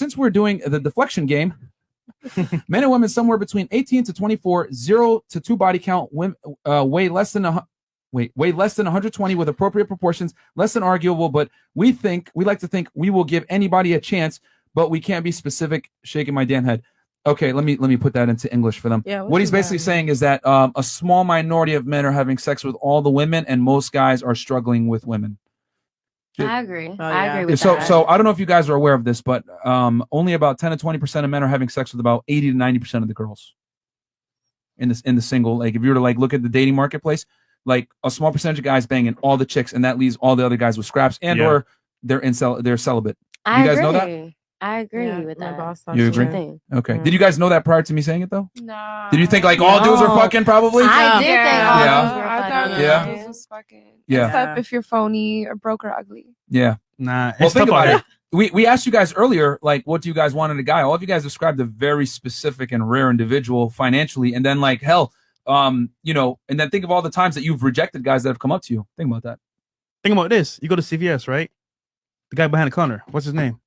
since we're doing the deflection game, men and women somewhere between 18 to 24, 0 to 2 body count, weigh less than 120 with appropriate proportions, less than arguable, but we like to think we will give anybody a chance, but we can't be specific. Shaking my damn head. Okay, let me put that into English for them. Yeah, what he's basically saying is that a small minority of men are having sex with all the women, and most guys are struggling with women. I agree. I agree with that. So I don't know if you guys are aware of this, but only about 10 to 20% of men are having sex with about 80 to 90% of the girls. In the single, like if you were to like look at the dating marketplace, like a small percentage of guys banging all the chicks, and that leaves all the other guys with scraps or they're celibate. You guys know that? I agree with that. You agree? Okay. Did you guys know that prior to me saying it though? No. Did you think like all dudes were fucking probably? I did think all dudes were I thought fucking. dudes was fucking. Yeah. Except if you're phony or broke or ugly. Yeah. Nah. Well, think about it. We asked you guys earlier, like, what do you guys want in a guy? All of you guys described a very specific and rare individual financially, and then like hell, and then think of all the times that you've rejected guys that have come up to you. Think about that. Think about this. You go to CVS, right? The guy behind the counter. What's his name?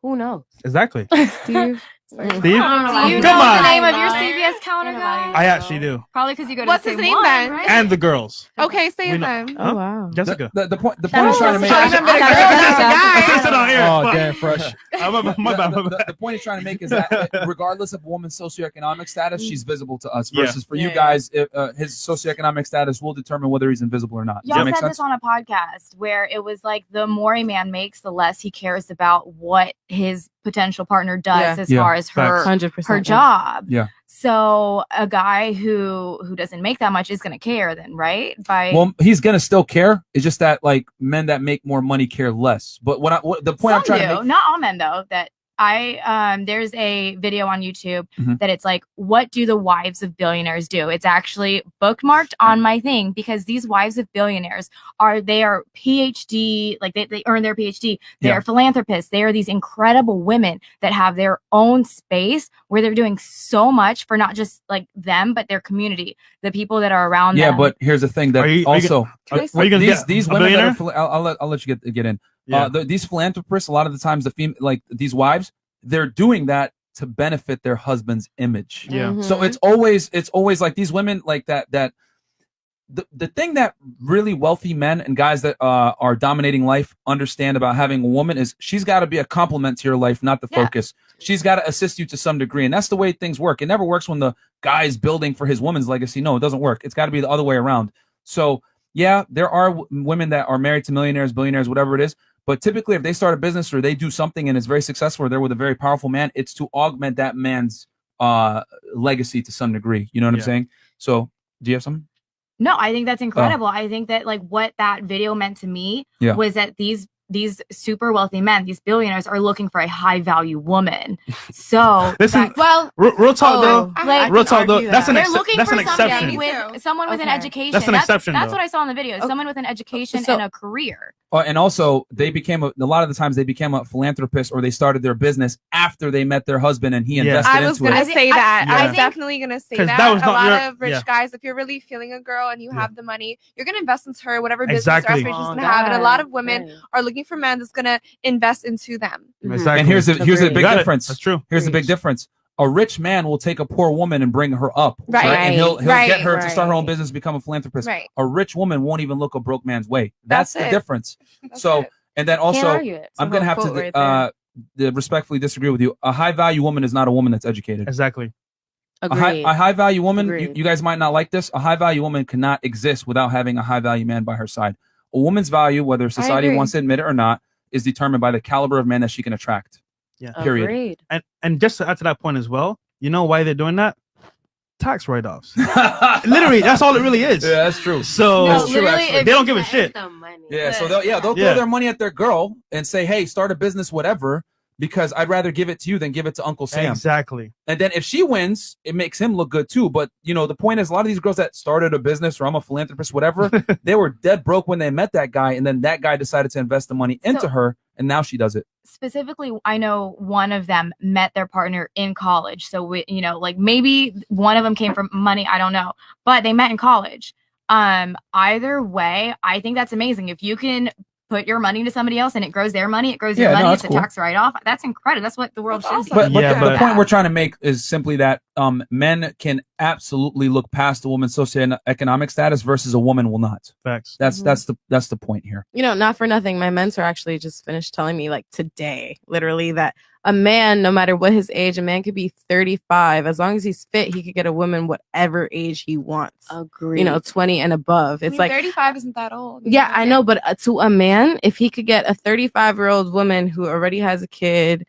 Who knows? Exactly. Steve. Steve? Do you know the name of your CVS counter guy? I actually do. Probably because you go to What's the his same name one, then? right? And the girls. Okay, say it know- then. Huh? wow. Jessica. The point is trying to make. Oh, damn, fresh. My bad. The point he's trying to make is that regardless of a woman's socioeconomic status, she's visible to us. Yeah. Versus for you guys, his socioeconomic status will determine whether he's invisible or not. Does Y'all that make said sense? this on a podcast where it was like the more a man makes, the less he cares about what his potential partner does as far as her 100%. job. Yeah. So a guy who doesn't make that much is going to care then, right? Well, he's gonna still care. It's just that like men that make more money care less. But the point I'm trying to make, not all men though, that there's a video on YouTube Mhm. that it's like, what do the wives of billionaires do? It's actually bookmarked on my thing because these wives of billionaires are PhD, like they earn their PhD. They're Yeah. philanthropists. They are these incredible women that have their own space where they're doing so much for not just like them, but their community, the people that are around them. but here's the thing that Are you also are you gonna get these a women that are, billionaire? I'll let you get in. Yeah. These philanthropists, a lot of the times like these wives, they're doing that to benefit their husband's image. Yeah. So it's always like these women like that the thing that really wealthy men and guys that are dominating life understand about having a woman is she's got to be a complement to your life, not the focus. She's got to assist you to some degree, and that's the way things work. It never works when the guy's building for his woman's legacy. No, it doesn't work. It's got to be the other way around. So yeah, there are women that are married to millionaires, billionaires, whatever it is. But typically, if they start a business or they do something and it's very successful, or they're with a very powerful man, it's to augment that man's legacy to some degree. You know what I'm saying? So, do you have something? No, I think that's incredible. I think that like what that video meant to me was that these super wealthy men, these billionaires, are looking for a high value woman. So Listen, real talk though. That's an exception. With someone with an education. That's an exception. That's what I saw in the video. Someone with an education and a career. And also, they became a lot of the times they became a philanthropist, or they started their business after they met their husband and he invested into it. I was gonna say that. Yeah. I was definitely gonna say that. That was a not lot your- of rich yeah. guys, if you're really feeling a girl and you have the money, you're gonna invest into her, whatever business Exactly. or aspirations she's gonna have. And a lot of women are looking for men that's gonna invest into them. Exactly. And here's a big Got it. difference. That's true. Here's the big difference. A rich man will take a poor woman and bring her up, Right. And he'll Right. get her to start her own business, become a philanthropist. Right. A rich woman won't even look a broke man's way. That's the it. difference. That's So, it. and then also, argue it. I'm gonna have to respectfully disagree with you. A high value woman is not a woman that's educated. Exactly. A high value woman, Agreed. you guys might not like this. A high value woman cannot exist without having a high value man by her side. A woman's value, whether society agree. wants to admit it or not, is determined by the caliber of man that she can attract. Yeah. Period. Agreed. And just to add to that point as well, you know why they're doing that? Tax write-offs. Literally, that's all it really is. Yeah, that's true. So That's true, actually. they don't give a shit. Yeah, so they'll throw their money at their girl and say, "Hey, start a business, whatever," because I'd rather give it to you than give it to Uncle Sam. Exactly. And then if she wins, it makes him look good too. But the point is, a lot of these girls that started a business, or I'm a philanthropist, whatever, they were dead broke when they met that guy, and then that guy decided to invest the money into her, and now she does it. Specifically, I know one of them met their partner in college. So like maybe one of them came from money, I don't know, but they met in college. Either way, I think that's amazing. If you can put your money to somebody else and it grows their money, it grows your Yeah, no, money, that's it's a cool. tax write-off. That's incredible. That's what the world should be. But Yeah, the but- point we're trying to make is simply that men can absolutely look past a woman's socioeconomic status versus a woman will not. Facts. That's the point here. You know, not for nothing, my mentor actually just finished telling me like today, literally, that a man, no matter what his age, a man could be 35. As long as he's fit, he could get a woman whatever age he wants. Agree. You know, 20 and above. I It's mean, like 35 isn't that old. yeah, I know, but to a man, if he could get a 35-year-old woman who already has a kid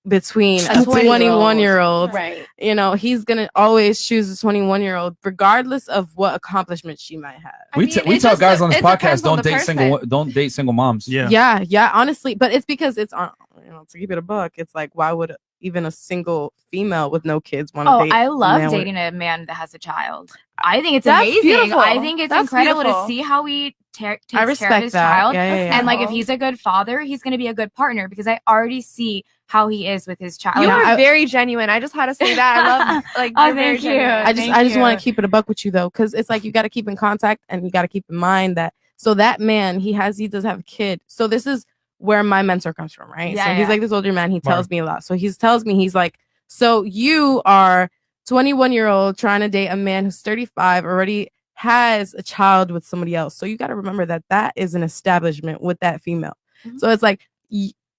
between a 21-year-old, Right. you know, he's gonna always choose a 21-year-old, regardless of what accomplishment she might have. I We mean, we it tell just- guys on this it podcast depends on the don't date single moms. Yeah. Yeah, honestly, but it's because it's on. You know, to keep it a buck, it's like why would even a single female with no kids want to Oh, date? I a love man with- dating a man that has a child. I think it's That's amazing. beautiful. I think it's That's incredible beautiful. to see how he takes I care of respect his that. child. Yeah. And like if Beautiful. he's a good father, he's going to be a good partner because I already see how he is with his child. You Yeah, are I- very genuine. I just had to say that. I love like Oh, you're very thank you. genuine. I just want to keep it a buck with you though, because it's like you got to keep in contact and you got to keep in mind that so that man he does have a kid. So this is where my mentor comes from, right? Yeah, so he's yeah. like this older man. He tells me a lot. So he tells me he's like, so you are 21-year-old trying to date a man who's 35 already has a child with somebody else. So you got to remember that that is an establishment with that female. Mhm. So it's like,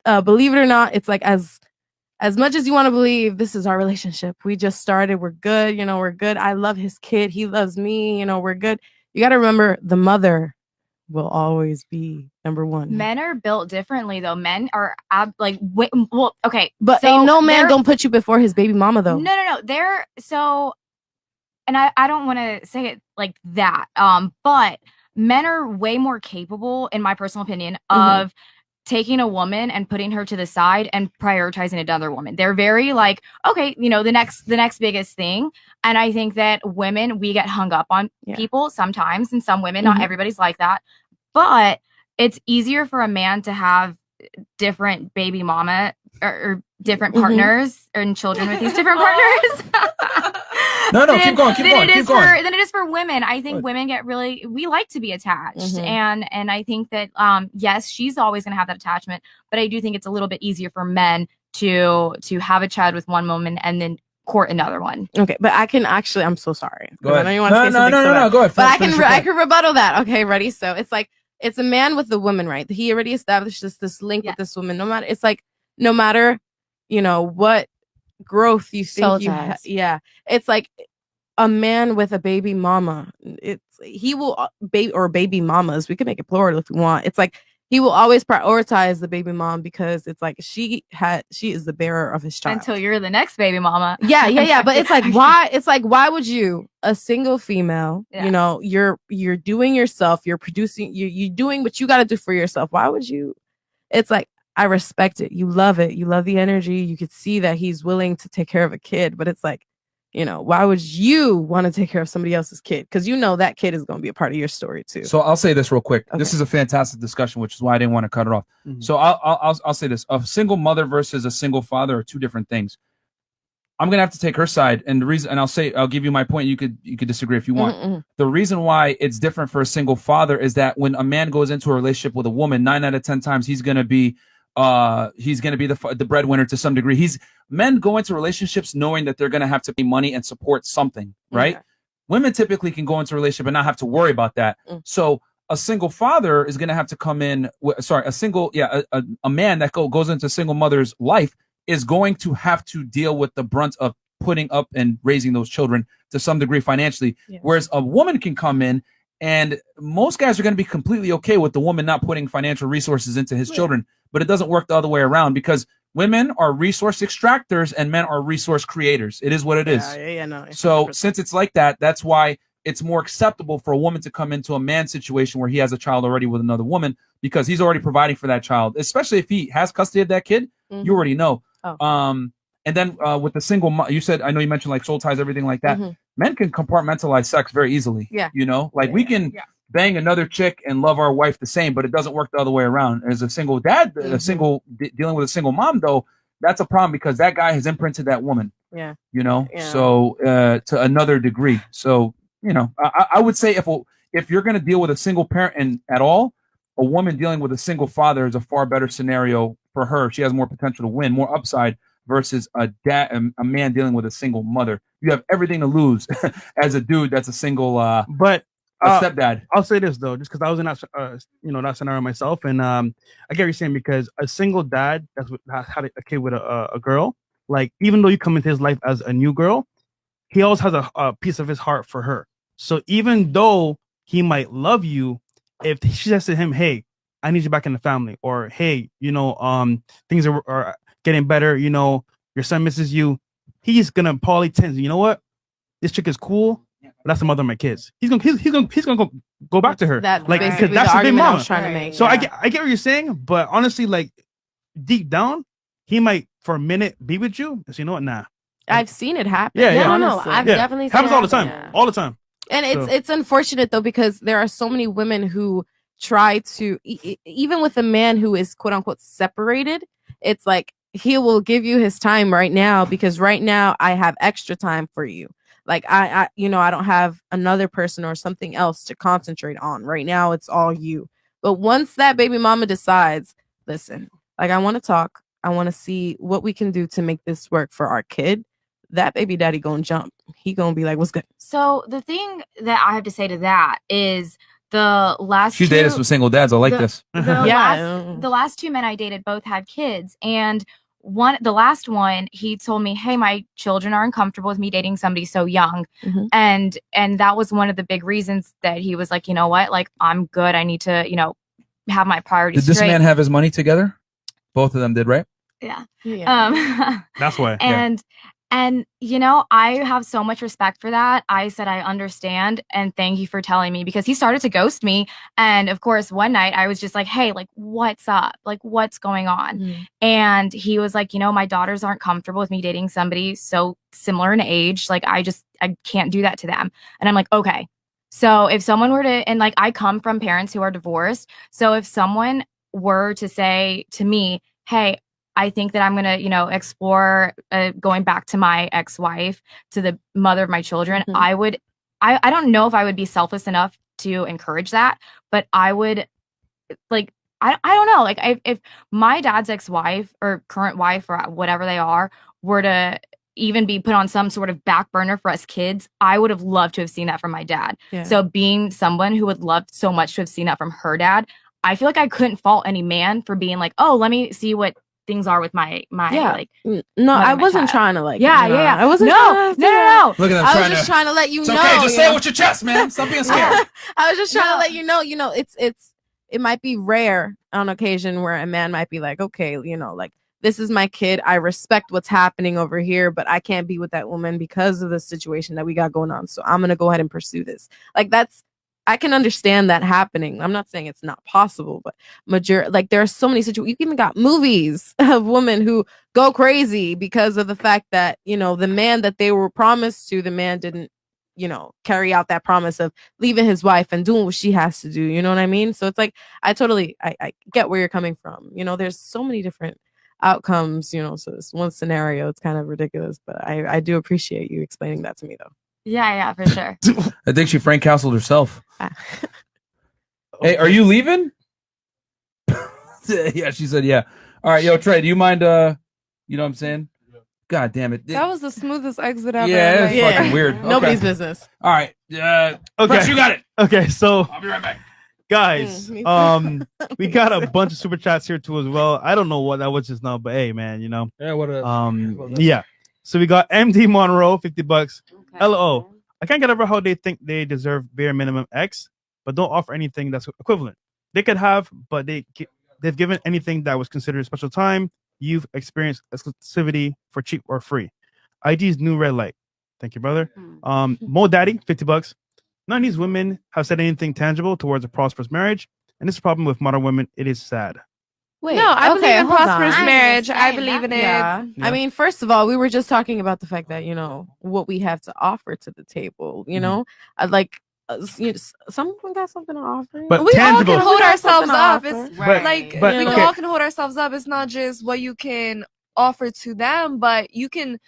believe it or not, it's like as much as you want to believe this is our relationship, we just started, we're good, you know, we're good. I love his kid, he loves me, you know, we're good. You got to remember the mother will always be number one. Men are built differently though. Men are well, okay. But so ain't no man they're- gonna put you before his baby mama though. No. They're so, and I don't want to say it like that. But men are way more capable, in my personal opinion, Mhm. of taking a woman and putting her to the side and prioritizing another woman. They're very like, okay, you know, the next biggest thing. And I think that women, we get hung up on Yeah. people sometimes, and some women, not Mhm. everybody's like that. But it's easier for a man to have different baby mama or different Mhm. partners and children with these different partners. No, keep going, keep going, keep going. Than it is for women. I think Good. women we like to be attached, Mhm. and I think that yes, she's always going to have that attachment, but I do think it's a little bit easier for men to have a child with one woman and then court another one. Okay, but I can actually. I'm so sorry. Go ahead. I know you want to say something. so bad. No. Go ahead. But I Finish can your I point. can rebuttal that. Okay, ready? So it's like it's a man with a woman, right? He already established this link Yes. with this woman. No matter you know what growth you think Soul you ties. yeah, it's like a man with a baby mama. He will baby mamas. We can make it plural if we want. It's like he will always prioritize the baby mom because it's like she is the bearer of his child. Until you're the next baby mama. Yeah. But it's like why? It's like why would you, a single female? Yeah. You know, you're doing yourself. You're producing. You're doing what you got to do for yourself. Why would you? It's like I respect it. You love it. You love the energy. You could see that he's willing to take care of a kid. But it's like, you know, why would you want to take care of somebody else's kid? Because you know that kid is going to be a part of your story too. So I'll say this real quick. This Okay. is a fantastic discussion, which is why I didn't want to cut it off. Mhm. So I'll say this: a single mother versus a single father are two different things. I'm gonna have to take her side, and the reason, and I'll give you my point. You could disagree if you want. Mm-mm. The reason why it's different for a single father is that when a man goes into a relationship with a woman, 9 out of 10 times he's gonna be the breadwinner to some degree. Men go into relationships knowing that they're gonna have to pay money and support something, right? Okay. Women typically can go into a relationship and not have to worry about that. Mm. So a single father is going to have to come in. A man that goes into a single mother's life is going to have to deal with the brunt of putting up and raising those children to some degree financially. Yeah. Whereas a woman can come in, and most guys are going to be completely okay with the woman not putting financial resources into his children. But it doesn't work the other way around because women are resource extractors and men are resource creators. It is what it is. Yeah, no. So 100%. since it's like that, that's why it's more acceptable for a woman to come into a man's situation where he has a child already with another woman because he's already providing for that child, especially if he has custody of that kid. Mhm. You already know. Oh. And then with the single, you said, I know you mentioned like soul ties, everything like that. Mhm. Men can compartmentalize sex very easily. Yeah. You know, like we can Yeah. bang another chick and love our wife the same, but it doesn't work the other way around. As a single dad, dealing with a single mom, though, that's a problem because that guy has imprinted that woman. Yeah. You know, Yeah. so to another degree. So, you know, I would say if you're going to deal with a single parent and at all, a woman dealing with a single father is a far better scenario for her. She has more potential to win, more upside versus a man dealing with a single mother. You have everything to lose as a dude that's a single but stepdad. I'll say this though, just because I was in that that scenario myself, and I get what you're saying, because a single dad that's had a kid with a girl, like even though you come into his life as a new girl, he always has a piece of his heart for her. So even though he might love you, if she says to him, "Hey, I need you back in the family," or "Hey, things are getting better, your son misses you," he's gonna probably tend to, you know what, this chick is cool, but that's the mother of my kids. He's gonna go back to her. That's like, basically that's the the big argument I mama. was trying to make. So I get what you're saying, but honestly, like deep down, he might for a minute be with you. So you know what? Nah. I've seen it happen. Yeah, yeah. honestly. I've definitely seen happens all the it time, happen. all the time. And it's unfortunate though, because there are so many women who try to even with a man who is quote unquote separated, it's like he will give you his time right now because right now I have extra time for you. Like I don't have another person or something else to concentrate on. Right now it's all you. But once that baby mama decides, listen, like I want to talk, I want to see what we can do to make this work for our kid, that baby daddy gonna jump. He gonna be like, what's good? So the thing that I have to say to that is the last She dated some single dads. I like this. The last two men I dated both had kids, and the last one, he told me, "Hey, my children are uncomfortable with me dating somebody so young," and that was one of the big reasons that he was like, you know what, like I'm good. I need to, have my priorities. Did this straight. man have his money together? Both of them did, right? Yeah. That's why. And I have so much respect for that. I said, I understand. And thank you for telling me, because he started to ghost me. And of course, one night I was just like, hey, like, what's up? Like, what's going on? And he was like, my daughters aren't comfortable with me dating somebody so similar in age. Like, I can't do that to them. And I'm like, okay. So if someone were to, and like, I come from parents who are divorced. So if someone were to say to me, hey, I think that I'm going to, explore going back to my ex-wife, to the mother of my children. I don't know if I would be selfless enough to encourage that, but I would like, I don't know. Like if my dad's ex-wife or current wife or whatever they are were to even be put on some sort of back burner for us kids, I would have loved to have seen that from my dad. Yeah. So being someone who would love so much to have seen that from her dad, I feel like I couldn't fault any man for being like, oh, let me see what things are with my like. No, I wasn't trying to like. Yeah. I wasn't. No. Look at them. I was just trying to let you know. Okay, just say it with your chest, man. Stop being scared. I was just trying to let you know. It might be rare on occasion where a man might be like, okay, like this is my kid. I respect what's happening over here, but I can't be with that woman because of the situation that we got going on. So I'm gonna go ahead and pursue this. Like I can understand that happening. I'm not saying it's not possible, but there are so many situations. You even got movies of women who go crazy because of the fact that, the man that they were promised to, the man didn't, carry out that promise of leaving his wife and doing what she has to do. You know what I mean? So it's like, I get where you're coming from. There's so many different outcomes, so this one scenario, it's kind of ridiculous, but I do appreciate you explaining that to me though. Yeah, for sure. I think she Frank Castled herself. Hey, are you leaving? Yeah, she said, yeah. All right, yo, Trey, do you mind, you know what I'm saying? God damn it. That was the smoothest exit ever. Yeah, it's fucking weird. Okay. Nobody's business. All right. Okay. Fresh, you got it. Okay, so I'll be right back. Guys, we got a bunch of super chats here too as well. I don't know what that was just now, but hey, man, Yeah, what yeah. So we got MD Monroe, $50. Okay. LO. I can't get over how they think they deserve bare minimum X, but don't offer anything that's equivalent. They could have, but they've given anything that was considered special time, you've experienced exclusivity for cheap or free. IG's new red light. Thank you, brother. Mo Daddy, $50. None of these women have said anything tangible towards a prosperous marriage, and this is a problem with modern women. It is sad. Wait, no, I believe in prosperous marriage. I believe in it. Yeah. I mean, first of all, we were just talking about the fact that, what we have to offer to the table, some women got something to offer. But we tangible. all can hold ourselves up. It's but we all can hold ourselves up. It's not just what you can offer to them, but you can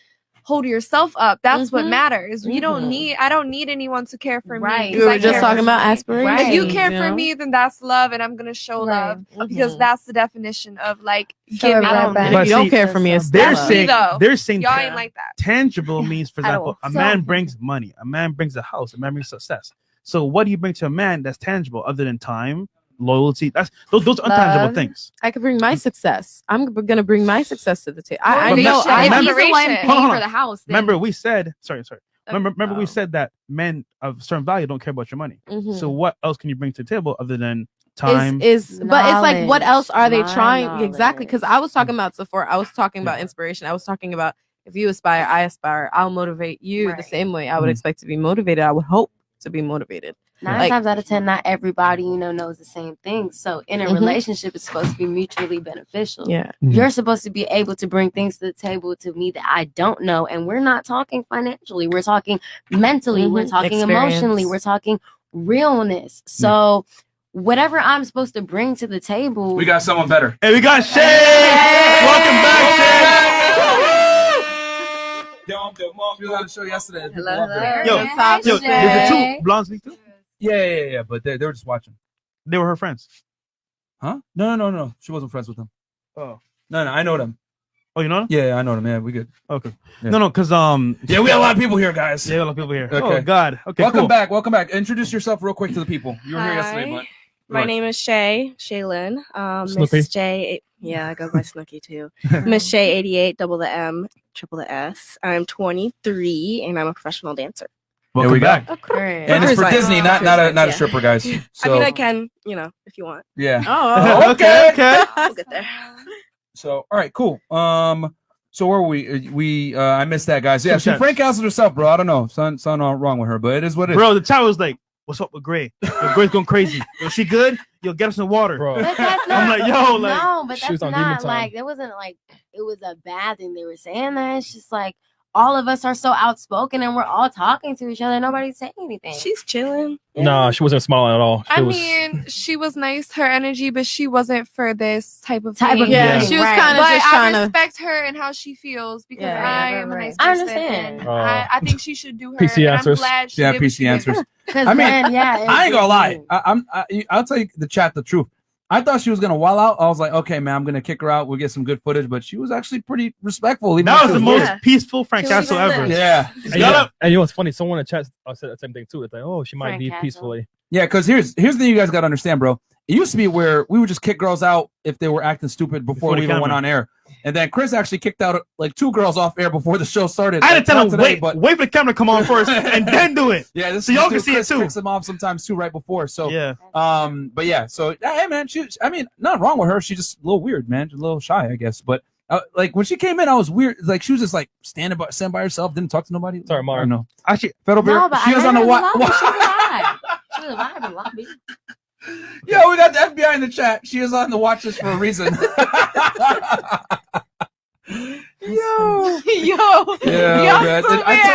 hold yourself up. That's what Mhm. matters. You don't Mhm. need. I don't need anyone to care for Right. me. We were I just care talking for about me. aspirations. If you care for know? me, then that's love, and I'm gonna show Right. love because Mhm. that's the definition of like Show giving. it I right don't back. And know. if you But don't see, care for me, it's They're That's love. me, saying though. they're saying Y'all ain't like that. tangible means, for I example, don't. a So- man brings money, a man brings a house, a man brings success. So what do you bring to a man that's tangible other than time, loyalty? That's those are intangible Love. things. I could bring my success. I'm gonna bring my success to the table. Well, I But know. remember- I If remember- he's the one Separation. paying Hold on. for the house, then Remember, we said remember we Oh. said that men of certain value don't care about your money. Mhm. So what else can you bring to the table other than time? is but it's like what else are they Knowledge. trying exactly? Because I was Hmm. talking about Sephora, I was talking about inspiration, I was talking about if you aspire, I aspire, I'll motivate you the Right. same way I would Mhm. expect to be motivated. I would hope to be motivated. 9 Like- times out of 10, not everybody, knows the same thing. So in a Mhm. relationship, it's supposed to be mutually beneficial. Yeah. You're supposed to be able to bring things to the table to me that I don't know. And we're not talking financially. We're talking mentally. We're Mhm. talking Experience. emotionally. We're talking realness. So whatever I'm supposed to bring to the table. We got someone better. Hey, we got Shay. Welcome back, We was on the show yesterday. People Hello, loved it. hello. Yo, Hi, Shay. Yo, did the two blondes leave too? Yeah. But they were just watching. They were her friends. Huh? No. She wasn't friends with them. Oh, No. I know them. oh, you know them? Yeah, I know them. Yeah, we good. Okay. Yeah. No, because Yeah, we got a lot of people here, guys. yeah, a lot of people here. Okay. Oh God. Okay. Welcome cool. back. Welcome back. Introduce yourself real quick to the people. You were here yesterday, Hi. but My name is Shaylin. Snooki. Miss J. Yeah, I go by Snooki too. Miss Shay 88, double the M, triple the S. I'm 23 and I'm a professional dancer. Welcome we go. back. Okay. and it's for Like- Disney, not a yeah. stripper, guys. So I mean, I can, if you want. yeah. Oh, Okay. We'll get there. So all right, cool. So where were we? I missed that, guys. Yeah, she Super Frank castled herself, bro. I don't know. Something wrong with her, but it is what it is. Bro, the child was like, "What's up with Gray? Yo, Gray's going crazy. Yo, she good? Yo, get us some water." Bro. But that's I'm not, like, yo, like, no, but she was that's on demon not time. like it wasn't like it was a bad thing they were saying that. It's just like all of us are so outspoken and we're all talking to each other. Nobody's saying anything. She's chilling. Nah, she wasn't smiling at all. She I was, mean, she was nice, her energy, but she wasn't for this type of Type of thing. Yeah, Yeah. she was Right. kind of But just I trying to. respect her and how she feels because Yeah, I right, am a right. nice I person. understand. and Oh. I think she should do her. PC and answers. I'm glad she Yeah, did what PC she did. answers. Because I mean, then, yeah, I ain't gonna lie. it- I'll tell you the chat the truth. I thought she was gonna wall out. I was like, okay, man, I'm gonna kick her out. We'll get some good footage, but she was actually pretty respectful. Even that though was she the most Yeah. peaceful Frank She was Castle good. ever. Yeah, and, Shut up. and you know what's funny? Someone in the chat said the same thing too. It's like, oh, she might Frank leave Castle. peacefully. yeah. Because here's the thing you guys gotta understand, bro. It used to be where we would just kick girls out if they were acting stupid before Before we the even went camera. on air. And then Chris actually kicked out like 2 girls off air before the show started. I had Like, to tell not him, today, wait for the camera to come on first and then do it. Yeah, this So y'all this can dude see it Chris too. kicks them off sometimes too right before. So Yeah. but yeah, so hey man, I mean, nothing wrong with her. She's just a little weird, man. She's a little shy, I guess. But like when she came in, I was weird. Like she was just like stand by herself, didn't talk to nobody. Sorry, I Mark. don't know. Actually, Federal Bear, No, but she I was heard on the her in what? lobby. She was alive. She was alive in the lobby. Yeah, we got the FBI in the chat. She is on the watch list for a reason. Yo. Yeah, man.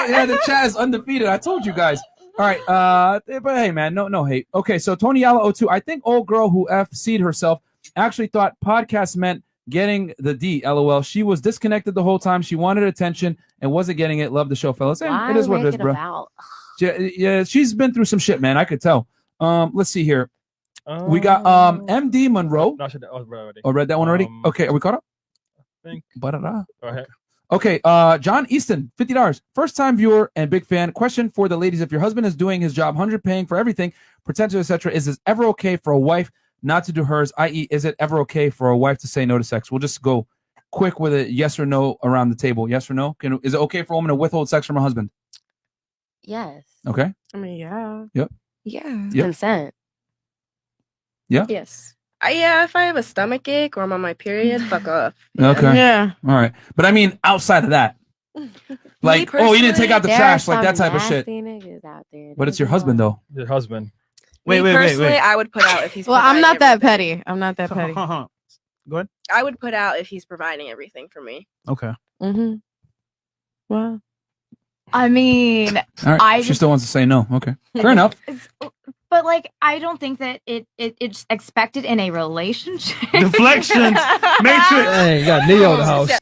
Yeah, the chat is undefeated. I told you guys. All right, but hey, man, no hate. Okay, so Tony Yala 02. I think old girl who FC'd herself actually thought podcast meant getting the D. LOL. She was disconnected the whole time. She wanted attention and wasn't getting it. Love the show, fellas. Hey, Why it is what it make is, bro. about? Yeah, she's been through some shit, man. I could tell. Let's see here. We got MD Monroe. No, I should. I was already. Oh, read that one already. Um, Okay, are we caught up? I think. Ba-da-da. Go ahead. Okay, John Easton, $50. First time viewer and big fan. Question for the ladies: if your husband is doing his job, 100 paying for everything, potential, etc., is it ever okay for a wife not to do hers? I.e., is it ever okay for a wife to say no to sex? We'll just go quick with a yes or no around the table. Yes or no? Is it okay for a woman to withhold sex from her husband? Yes. Okay. I mean, yeah. Yeah. Yep. Consent. Yes. Yeah, if I have a stomach ache or I'm on my period, fuck off. Okay. Yeah. All right. But I mean, outside of that, like, oh, you didn't take out the There trash, are like that some type of shit. nasty niggas out there. But it's your husband, though. Your husband. Wait. Personally, I would put out if he's Well, I'm providing not that everything. petty. I'm not that petty. Go ahead. I would put out if he's providing everything for me. Okay. Mm-hmm. Well, I mean, All right. I She just- still wants to say no. Okay. Fair enough. but like, I don't think that it's expected in a relationship. Deflections. Matrix. Dang, you got Neo in the house.